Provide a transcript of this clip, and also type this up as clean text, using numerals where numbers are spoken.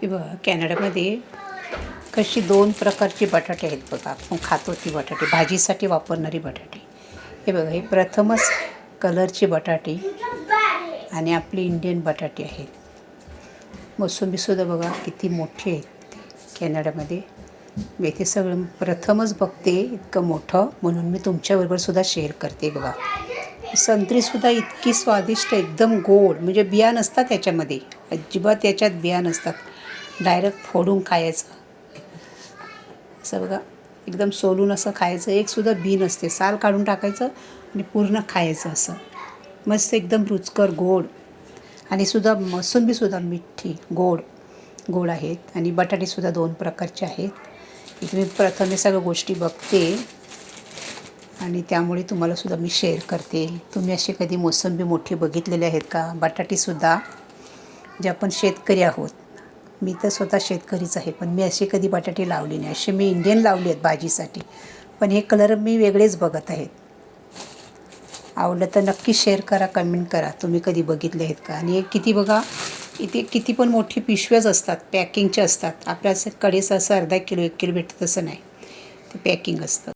हे बघा कॅनडामध्ये कशी दोन प्रकारची बटाटे आहेत बघा. आपण खातो ती बटाटे, भाजीसाठी वापरणारी बटाटे. हे बघा, हे प्रथमच कलरची बटाटे आणि आपली इंडियन बटाटे आहेत. मोसंबीसुद्धा बघा किती मोठी आहेत कॅनडामध्ये. मी इथे सगळं प्रथमच बघते इतकं मोठं, म्हणून मी तुमच्याबरोबरसुद्धा शेअर करते. बघा संत्रीसुद्धा इतकी स्वादिष्ट, एकदम गोड, म्हणजे बिया नसतात त्याच्यामध्ये, अजिबात याच्यात बिया नसतात. डायरेक्ट फोडून खायचं असं बघा, एकदम सोलून असं खायचं. एकसुद्धा बी नसते, साल काढून टाकायचं आणि पूर्ण खायचं असं. मस्त एकदम रुचकर गोड. आणि सुद्धा मोसंबीसुद्धा मिठी गोड आहेत. आणि बटाटेसुद्धा दोन प्रकारचे आहेत. इथे मी प्रथम हे सगळ्या गोष्टी बघते आणि त्यामुळे तुम्हालासुद्धा मी शेअर करते. तुम्ही असे कधी मोसंबी मोठी बघितलेले आहेत का? बटाटेसुद्धा, जे आपण शेतकरी आहोत, मी तर स्वतः शेतकरीच आहे, पण मी असे कधी बटाटे लावले नाही. असे मी इंडियन लावले आहेत भाजीसाठी, पण हे कलर मी वेगळेच बघत आहेत. आवडलं तर नक्की शेअर करा, कमेंट करा तुम्ही कधी बघितले आहेत का. आणि हे किती बघा, इथे किती पण मोठी पिशव्याच असतात, पॅकिंगचे असतात. आपल्या कडेच असं अर्धा किलो 1 किलो भेटतं तसं नाही, ते पॅकिंग असतं.